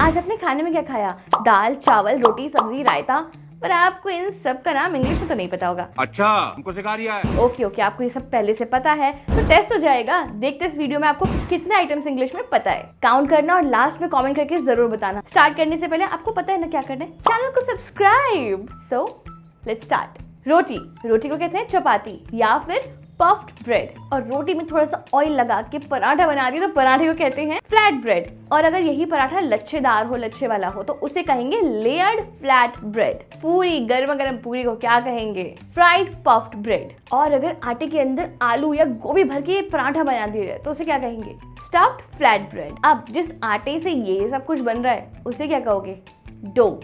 आज आपने खाने में क्या खाया? दाल, चावल, रोटी, सब्जी, रायता। पर आपको इन सब का नाम इंग्लिश में तो नहीं पता होगा। अच्छा, हमको सिखा रिया है। ओके, आपको ये सब पहले से पता है तो टेस्ट हो जाएगा। देखते इस वीडियो में आपको कितने आइटम्स इंग्लिश में पता है। काउंट करना और लास्ट में कमेंट करके जरूर बताना। स्टार्ट करने से पहले आपको पता है ना क्या करना है? चैनल को सब्सक्राइब। So let's start. रोटी को कहते हैं चपाती या फिर पफ्ड ब्रेड। और रोटी में थोड़ा सा ऑयल लगा के पराठा बना दिया तो पराठे को कहते हैं फ्लैट ब्रेड। और अगर यही पराठा लच्छेदार हो, लच्छे वाला हो तो उसे कहेंगे लेयर्ड फ्लैट ब्रेड। पूरी गर्मा गर्म पूरी को क्या कहेंगे? Fried puffed bread. और अगर आटे के अंदर आलू या गोभी भर के पराठा बना दिया जाए तो उसे क्या कहेंगे? Stuffed flat bread. अब जिस आटे से ये सब कुछ बन रहा है उसे क्या कहोगे? डो।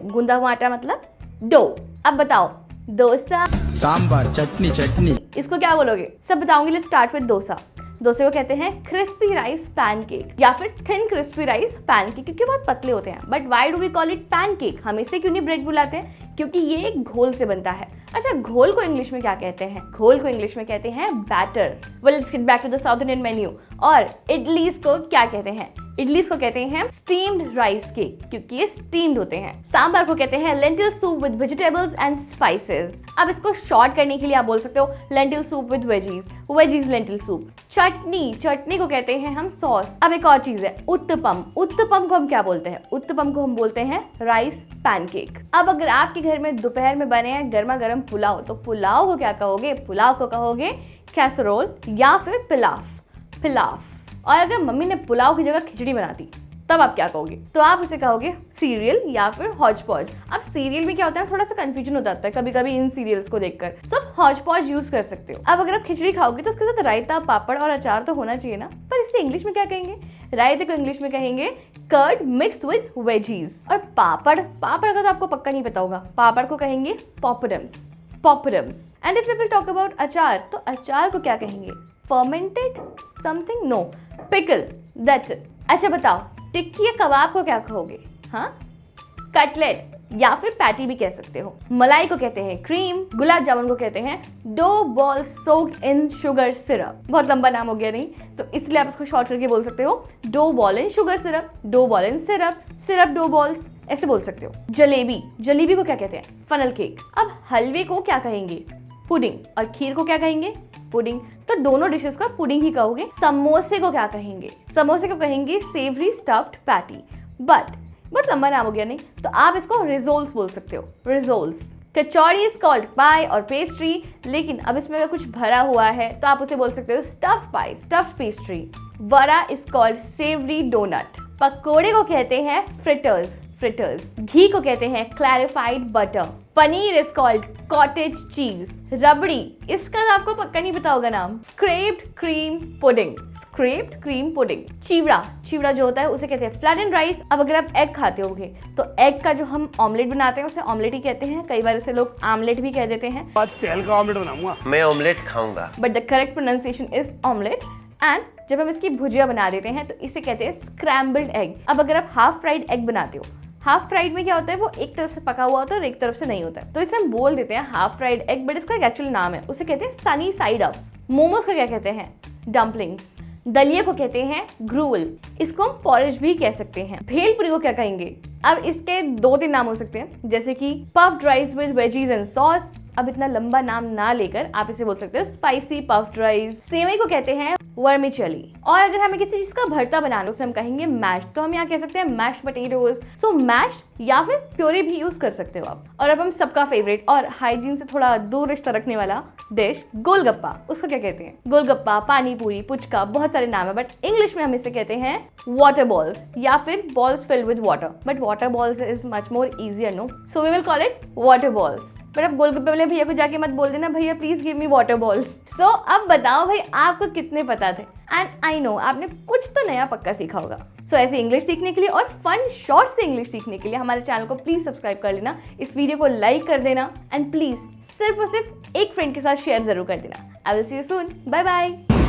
गूंदा हुआ आटा मतलब डो। अब बताओ, डोसा, सांबर, चटनी इसको क्या बोलोगे? सब बताऊंगी। Let's start with dosa. डोसे को कहते हैं क्रिस्पी राइस पैनकेक या फिर थिन क्रिस्पी राइस पैनकेक, क्योंकि बहुत पतले होते हैं। But why do we call it pancake? हम इसे क्यों नहीं ब्रेड बुलाते हैं? क्योंकि ये एक घोल से बनता है। अच्छा, घोल को इंग्लिश में क्या कहते हैं? घोल को इंग्लिश में कहते हैं batter. Well, let's get back to the South Indian menu. और इडलीज को क्या कहते हैं? इडलीज को कहते हैं स्टीम्ड राइस केक, क्योंकि ये स्टीम्ड होते हैं। सांबर को कहते हैं lentil soup with vegetables and spices. अब इसको शॉर्ट करने के लिए आप बोल सकते हो lentil soup with veggies lentil soup. चटनी को कहते हैं हम सॉस। अब एक और चीज है उत्तपम को हम क्या बोलते हैं? उत्तपम को हम बोलते हैं राइस पैनकेक। अब अगर आपके घर में दोपहर में बने हैं गर्मा गर्म पुलाव तो पुलाव को क्या कहोगे? पुलाव को कहोगे कैसरोल या फिर पिलाफ। और अगर मम्मी ने पुलाव की जगह खिचड़ी बना दी तब आप क्या कहोगे? तो आप उसे कहोगे सीरियल या फिर हौज पौज। अब सीरियल में क्या होता है, थोड़ा सा कंफ्यूजन हो जाता है कभी कभी इन सीरियल्स को देखकर। सब हौज पौज यूज कर सकते हो। अब अगर आप खिचड़ी खाओगे तो उसके साथ रायता, पापड़ और अचार तो होना चाहिए ना। पर इसे इंग्लिश में क्या कहेंगे? रायते को इंग्लिश में कहेंगे कर्ड मिक्स्ड विद वेजीज। और पापड़ का तो आपको पक्का नहीं पता होगा। पापड़ को कहेंगे poppadoms. And if we will talk about achar तो अचार को क्या कहेंगे? Fermented something? No, pickle, that's it. अच्छा बताओ, टिक्की या कबाब को क्या कहोगे? हाँ, कटलेट या फिर पैटी भी कह सकते हो। मलाई को कहते हैं क्रीम। गुलाब जामुन को कहते हैं dough ball soaked in sugar syrup. बहुत लंबा नाम हो गया नहीं, तो इसलिए आप इसको शॉर्ट करके बोल सकते हो dough ball in sugar syrup, dough ball in syrup dough balls, ऐसे बोल सकते हो। जलेबी को क्या कहते हैं? Funnel cake. अब हलवे को क्या कहेंगे? पुडिंग। और खीर को क्या कहेंगे? पुडिंग। तो दोनों डिशेस का पुडिंग ही कहोगे। समोसे को क्या कहेंगे? समोसे को कहेंगे सेवरी स्टफ्ड पैटी। बट बहुत लंबा नाम हो गया नहीं, तो आप इसको रिजोल्स बोल सकते हो। रिजोल्स। कचौड़ी इज कॉल्ड पाई और पेस्ट्री, लेकिन अब इसमें अगर कुछ भरा हुआ है तो आप उसे बोल सकते हो stuffed pie, stuffed pastry. Vada is called savoury doughnut. पकोड़े को कहते हैं फ्रिटर्स। घी को कहते हैं clarified butter. Paneer is called cottage cheese. रबड़ी, इसका तो आपको पक्का नहीं पता होगा नाम, स्क्रेप्ड क्रीम पुडिंग। चिवड़ा जो होता है उसे कहते हैं फ्लैटेंड राइस। अब अगर आप एग खाते होगे तो एग का जो हम ऑमलेट बनाते हैं उसे ऑमलेट ही कहते हैं। कई बार इसे लोग आमलेट भी कह देते हैं। तेल का ऑमलेट बनाऊंगा मैं, ऑमलेट खाऊंगा। But the correct pronunciation is omelette. And जब हम इसकी भुजिया बना देते हैं तो इसे कहते हैं स्क्रैम्बल्ड एग। अब अगर आप हाफ फ्राइड एग बनाते हो, हाफ फ्राइड में क्या होता है, वो एक तरफ से पका हुआ होता है और एक तरफ से नहीं होता है, तो इसे हम बोल देते हैं हाफ फ्राइड एग। बट इसका एक एक्चुअल नाम है, उसे कहते हैं सनी साइड अप। मोमोज को क्या कहते हैं? डम्पलिंग्स। दलिया को कहते हैं ग्रूवल। इसको हम पॉरेज भी कह सकते हैं। भेलपुरी को क्या कहेंगे? अब इसके 2-3 नाम हो सकते हैं, जैसे कि puffed rice with veggies and sauce. अब इतना लंबा नाम ना लेकर आप इसे बोल सकते हो स्पाइसी पफ्ड राइस। सेवई को कहते हैं वर्मिचेली। और अगर हमें किसी चीज का भरता बनाना उसे हम कहेंगे मैश, तो हम यहाँ कह सकते हैं मैश पोटैटोज। सो मैश या फिर प्योरी भी यूज कर सकते हो आप। और अब हम सबका फेवरेट और हाइजीन से थोड़ा दूर रिश्ता रखने वाला डिश गोलगप्पा, उसको क्या कहते हैं? गोलगप्पा, पानी पूरी, पुचका, बहुत सारे नाम है। बट इंग्लिश में हम इसे कहते हैं वाटर बॉल्स या फिर balls filled with water. But water balls is much more easier, no, so we will call it water balls. But अब गोलगप्पे वाले भैया को जाके मत बोल देना भैया please give me water balls. So अब बताओ भाई आपको कितने पता थे? एंड आई नो आपने कुछ तो नया पक्का सीखा होगा। सो ऐसे इंग्लिश सीखने के लिए और फन शॉर्ट से इंग्लिश सीखने के लिए हमारे चैनल को प्लीज सब्सक्राइब कर लेना, इस वीडियो को लाइक कर देना एंड प्लीज सिर्फ और सिर्फ एक फ्रेंड के साथ शेयर जरूर कर देना। I will see you soon, bye bye.